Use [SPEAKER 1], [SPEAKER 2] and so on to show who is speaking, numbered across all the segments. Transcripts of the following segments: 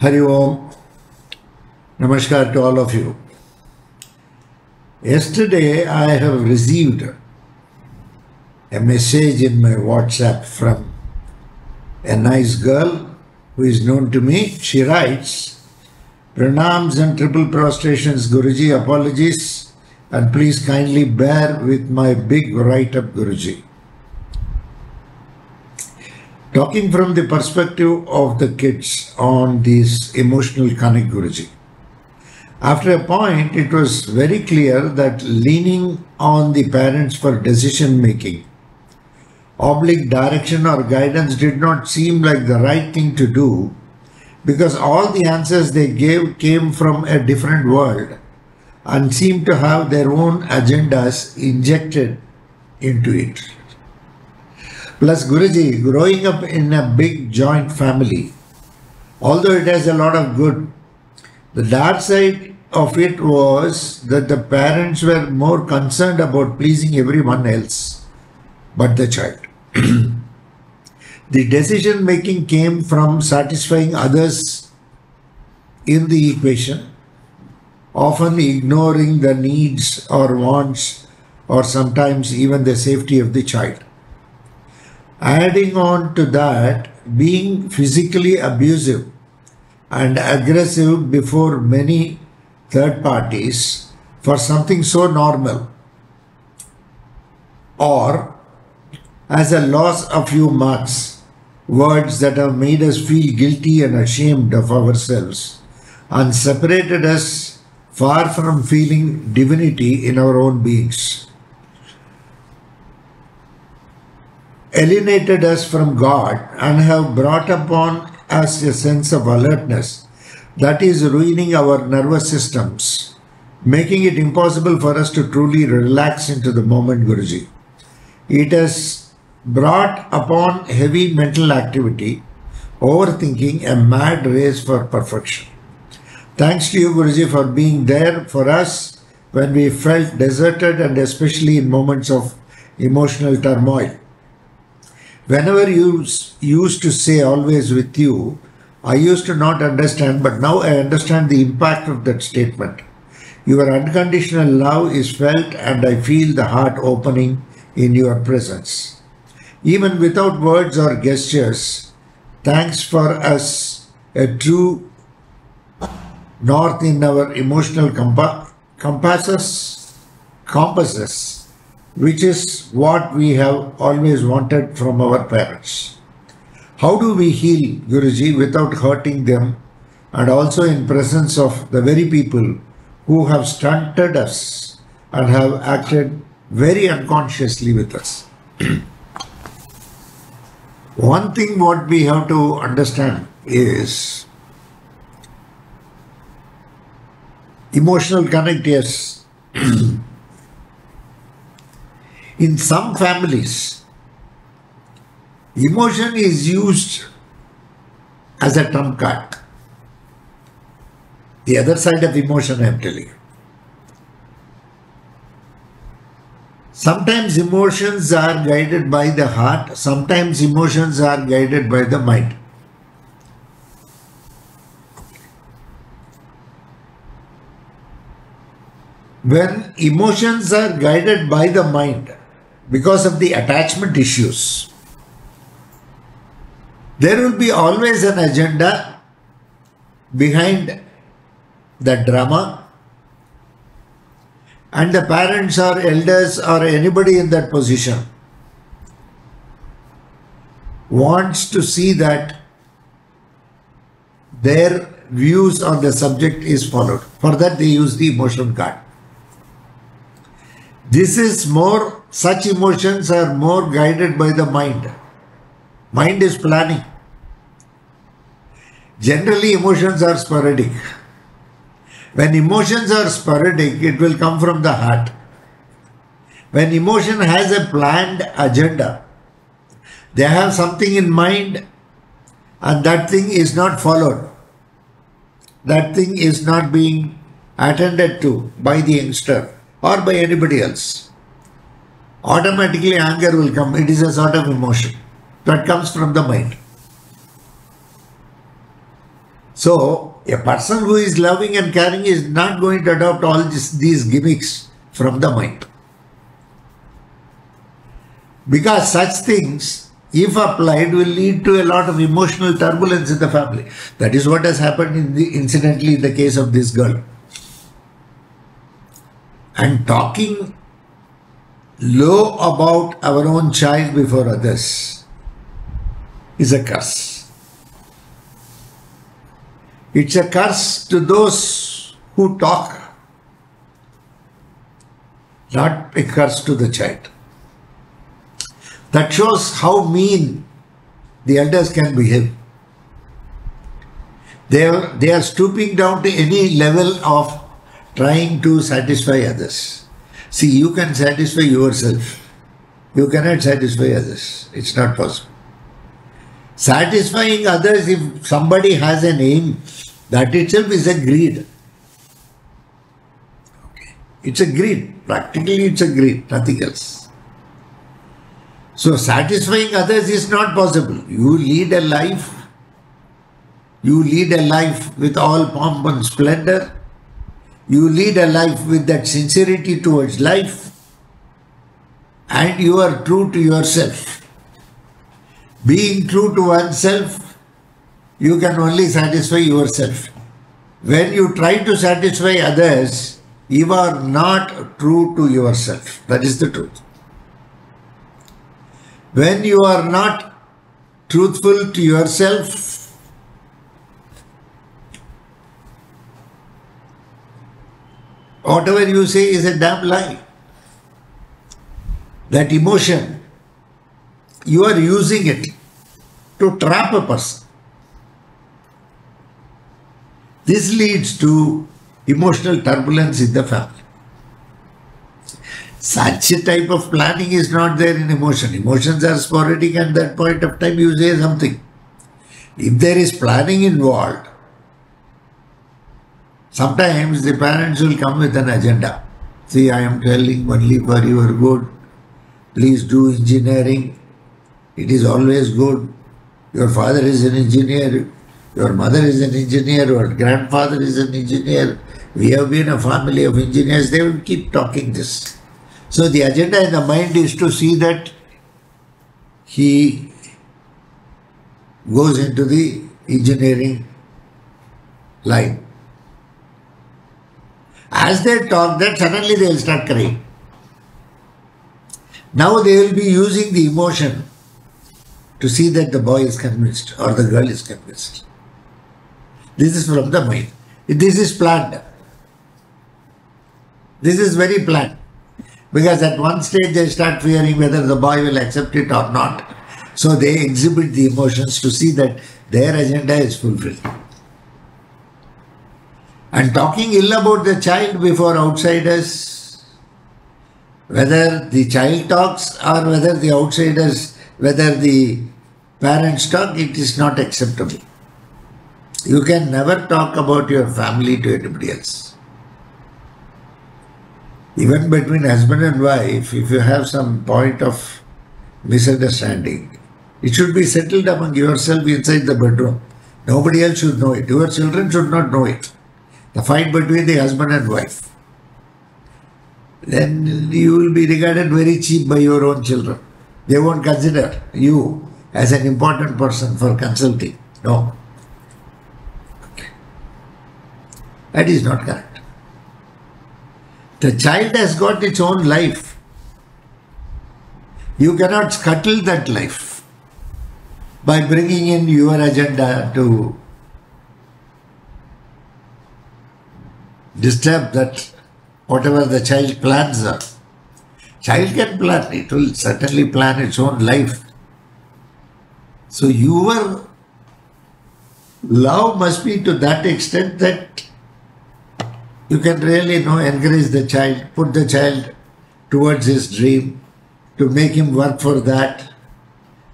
[SPEAKER 1] Hari Om. Namaskar to all of you. Yesterday I have received a message in my WhatsApp from a nice girl who is known to me. She writes, "Pranams and triple prostrations, Guruji, apologies, and please kindly bear with my big write-up, Guruji." Talking from the perspective of the kids on this emotional connect, Guruji. After a point, it was very clear that leaning on the parents for decision making, oblique direction or guidance did not seem like the right thing to do because all the answers they gave came from a different world and seemed to have their own agendas injected into it. Plus, Guruji, growing up in a big joint family, although it has a lot of good, the dark side of it was that the parents were more concerned about pleasing everyone else but the child. The decision making came from satisfying others in the equation, often ignoring the needs or wants or sometimes even the safety of the child. Adding on to that, being physically abusive and aggressive before many third parties for something so normal, or as a loss of few marks, words that have made us feel guilty and ashamed of ourselves and separated us far from feeling divinity in our own beings. Alienated us from God and have brought upon us a sense of alertness that is ruining our nervous systems, making it impossible for us to truly relax into the moment, Guruji. It has brought upon heavy mental activity, overthinking, a mad race for perfection. Thanks to you, Guruji, for being there for us when we felt deserted and especially in moments of emotional turmoil. Whenever you used to say always with you, I used to not understand, but now I understand the impact of that statement. Your unconditional love is felt and I feel the heart opening in your presence. Even without words or gestures, thanks for us a true north in our emotional compasses, which is what we have always wanted from our parents. How do we heal, Guruji, without hurting them and also in presence of the very people who have stunted us and have acted very unconsciously with us? One thing what we have to understand is emotional connect, yes. In some families, emotion is used as a trump card. The other side of emotion, I am telling you. Sometimes emotions are guided by the heart, sometimes emotions are guided by the mind. When emotions are guided by the mind, because of the attachment issues, there will be always an agenda behind the drama, and the parents or elders or anybody in that position wants to see that their views on the subject is followed. For that they use the emotion card. Such emotions are more guided by the mind. Mind is planning. Generally, emotions are sporadic. When emotions are sporadic, it will come from the heart. When emotion has a planned agenda, they have something in mind and that thing is not followed. That thing is not being attended to by the youngster or by anybody else. Automatically anger will come. It is a sort of emotion that comes from the mind. So, a person who is loving and caring is not going to adopt all these gimmicks from the mind. Because such things, if applied, will lead to a lot of emotional turbulence in the family. That is what has happened incidentally in the case of this girl. And talking low about our own child before others is a curse. It's a curse to those who talk, not a curse to the child. That shows how mean the elders can behave. They are stooping down to any level of trying to satisfy others. See, you can satisfy yourself. You cannot satisfy others. It's not possible. Satisfying others, if somebody has an aim, that itself is a greed. Okay. It's a greed. Practically it's a greed, nothing else. So satisfying others is not possible. You lead a life with all pomp and splendor. You lead a life with that sincerity towards life, and you are true to yourself. Being true to oneself, you can only satisfy yourself. When you try to satisfy others, you are not true to yourself. That is the truth. When you are not truthful to yourself, whatever you say is a damn lie. That emotion, you are using it to trap a person. This leads to emotional turbulence in the family. Such a type of planning is not there in emotion. Emotions are sporadic, and at that point of time you say something. If there is planning involved, sometimes the parents will come with an agenda. See, I am telling only for your good. Please do engineering. It is always good. Your father is an engineer. Your mother is an engineer. Your grandfather is an engineer. We have been a family of engineers. They will keep talking this. So the agenda in the mind is to see that he goes into the engineering line. As they talk that, suddenly they will start crying. Now they will be using the emotion to see that the boy is convinced or the girl is convinced. This is from the mind. This is planned. This is very planned. Because at one stage they start fearing whether the boy will accept it or not. So they exhibit the emotions to see that their agenda is fulfilled. And talking ill about the child before outsiders, whether the child talks or whether the outsiders, whether the parents talk, it is not acceptable. You can never talk about your family to anybody else. Even between husband and wife, if you have some point of misunderstanding, it should be settled among yourself inside the bedroom. Nobody else should know it. Your children should not know it. The fight between the husband and wife. Then you will be regarded very cheap by your own children. They won't consider you as an important person for consulting. No. Okay. That is not correct. The child has got its own life. You cannot scuttle that life by bringing in your agenda to disturb that whatever the child plans are. Child can plan. It will certainly plan its own life. So your love must be to that extent that you can really encourage the child, put the child towards his dream, to make him work for that.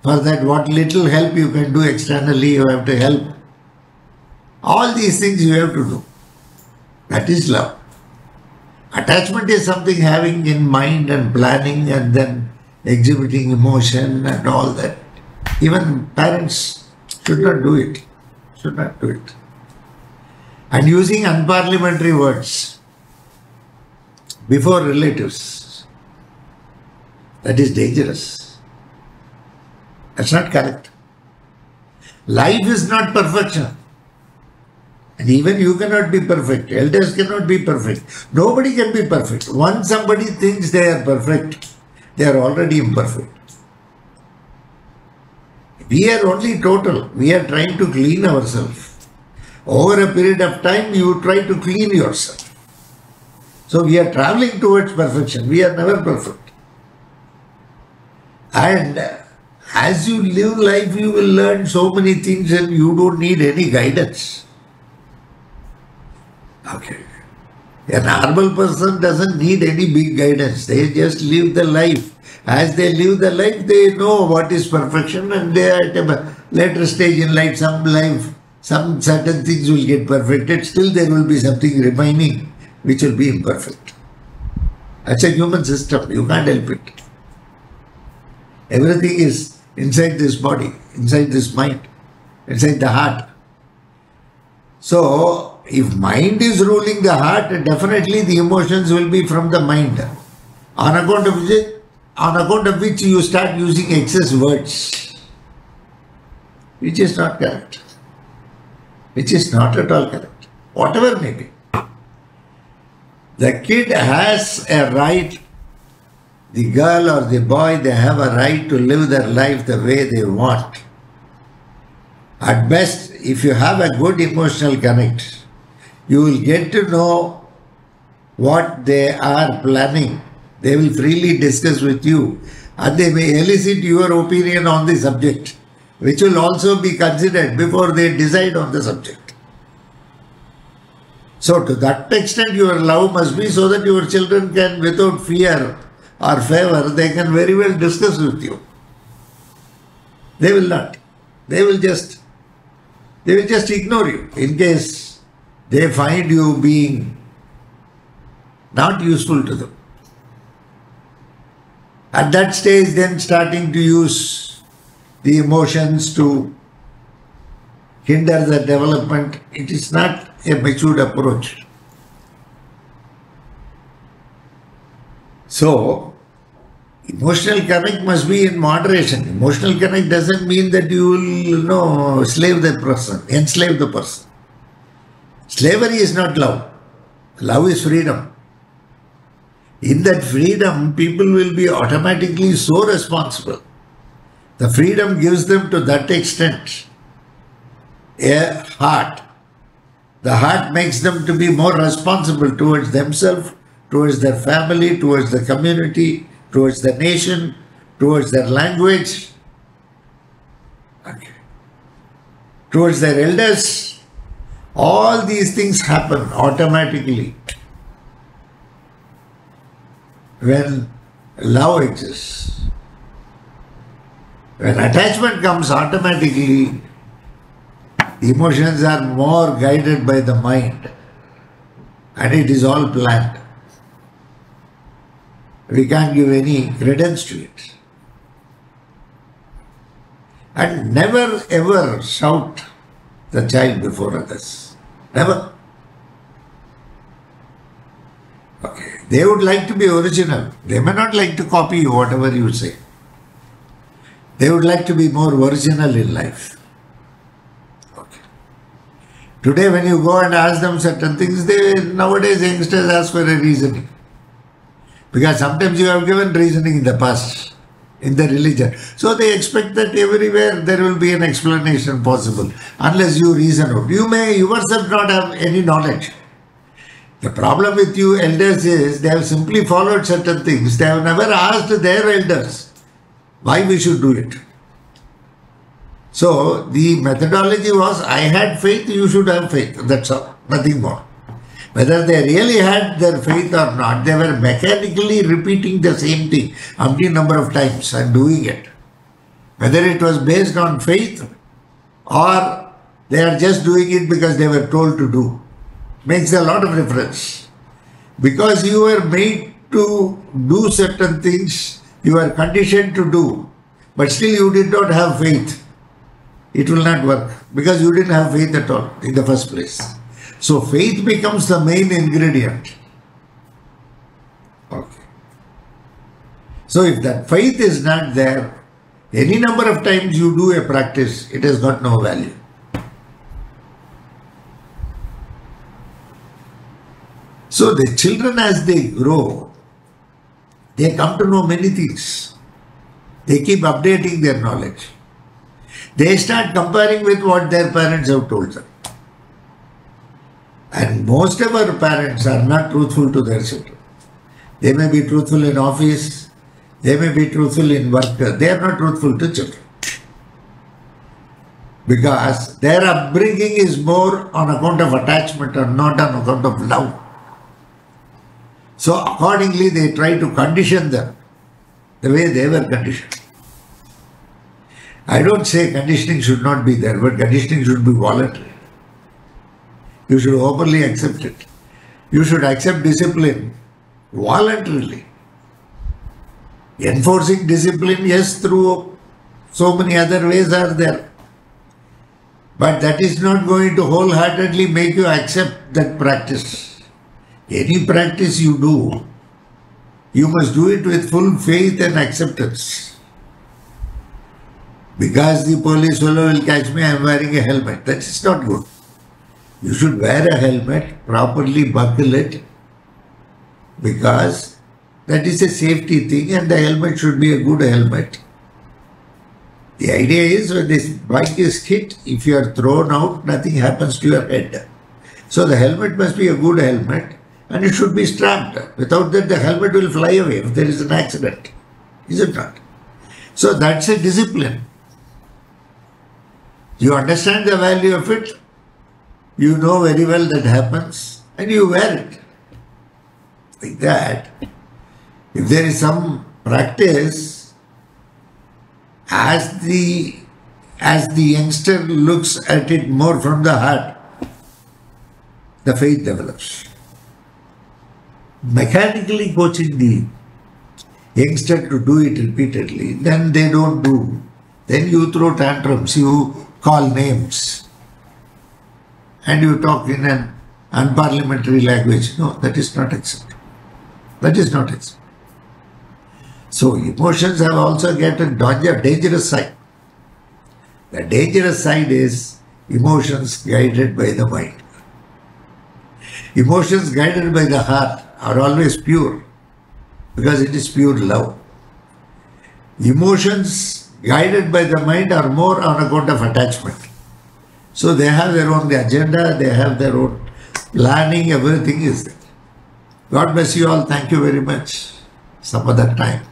[SPEAKER 1] For that, what little help you can do externally, you have to help. All these things you have to do. That is love. Attachment is something having in mind and planning and then exhibiting emotion and all that. Even parents should not do it. Should not do it. and using unparliamentary words before relatives. That is dangerous. That's not correct. Life is not perfection. And even you cannot be perfect. Elders cannot be perfect. Nobody can be perfect. Once somebody thinks they are perfect, they are already imperfect. We are only total. We are trying to clean ourselves. Over a period of time, you try to clean yourself. So we are traveling towards perfection. We are never perfect. And as you live life, you will learn so many things and you don't need any guidance. Okay. A normal person doesn't need any big guidance. They just live the life. As they live the life, they know what is perfection, and they are at a later stage in life, some certain things will get perfected. Still there will be something remaining which will be imperfect. That's a human system. You can't help it. Everything is inside this body, inside this mind, inside the heart. So, if mind is ruling the heart, definitely the emotions will be from the mind. On account of which you start using excess words, which is not correct. Which is not at all correct. Whatever may be. The kid has a right, the girl or the boy, they have a right to live their life the way they want. At best, if you have a good emotional connect, you will get to know what they are planning. They will freely discuss with you and they may elicit your opinion on the subject, which will also be considered before they decide on the subject. So to that extent your love must be so that your children can, without fear or favor, they can very well discuss with you. They will not. They will just ignore you in case they find you being not useful to them. At that stage, then starting to use the emotions to hinder the development, it is not a matured approach. So, emotional connect must be in moderation. Emotional connect doesn't mean that you will, slave the person, enslave the person. Slavery is not love. Love is freedom. In that freedom, people will be automatically so responsible. The freedom gives them to that extent a heart. The heart makes them to be more responsible towards themselves, towards their family, towards the community, towards the nation, towards their language, towards their elders. All these things happen automatically when love exists. When attachment comes, automatically the emotions are more guided by the mind and it is all planned. We can't give any credence to it. And never ever shout the child before others. Never. Okay. They would like to be original. They may not like to copy you, whatever you say. They would like to be more original in life. Okay. Today when you go and ask them certain things, nowadays youngsters ask for a reasoning. Because sometimes you have given reasoning in the past, in the religion. So they expect that everywhere there will be an explanation possible, unless you reason out. You may yourself not have any knowledge. The problem with you elders is they have simply followed certain things. They have never asked their elders why we should do it. So the methodology was, I had faith, you should have faith. That's all, nothing more. Whether they really had their faith or not, they were mechanically repeating the same thing umpteen number of times and doing it. Whether it was based on faith or they are just doing it because they were told to do, makes a lot of difference. Because you were made to do certain things, you are conditioned to do, but still you did not have faith. It will not work because you didn't have faith at all in the first place. So faith becomes the main ingredient. Okay. So if that faith is not there, any number of times you do a practice, it has got no value. So the children, as they grow, they come to know many things. They keep updating their knowledge. They start comparing with what their parents have told them. And most of our parents are not truthful to their children. They may be truthful in office, they may be truthful in work, they are not truthful to children. Because their upbringing is more on account of attachment and not on account of love. So accordingly they try to condition them the way they were conditioned. I don't say conditioning should not be there, but conditioning should be voluntary. You should openly accept it. You should accept discipline voluntarily. Enforcing discipline, yes, through so many other ways are there. But that is not going to wholeheartedly make you accept that practice. Any practice you do, you must do it with full faith and acceptance. Because the police fellow will catch me, I am wearing a helmet. That is not good. You should wear a helmet, properly buckle it, because that is a safety thing and the helmet should be a good helmet. The idea is when this bike is hit, if you are thrown out, nothing happens to your head. So the helmet must be a good helmet and it should be strapped. Without that, the helmet will fly away if there is an accident. Is it not? So that's a discipline. You understand the value of it, you know very well that happens, and you wear it. Like that, if there is some practice, as the youngster looks at it more from the heart, the faith develops. Mechanically coaching the youngster to do it repeatedly, then they don't do. Then you throw tantrums, you call names, and you talk in an unparliamentary language. No, that is not acceptable. That is not acceptable. So emotions have also got a dangerous side. The dangerous side is emotions guided by the mind. Emotions guided by the heart are always pure because it is pure love. Emotions guided by the mind are more on account of attachment. So they have their own agenda, they have their own planning, everything is there. God bless you all. Thank you very much. Some other time.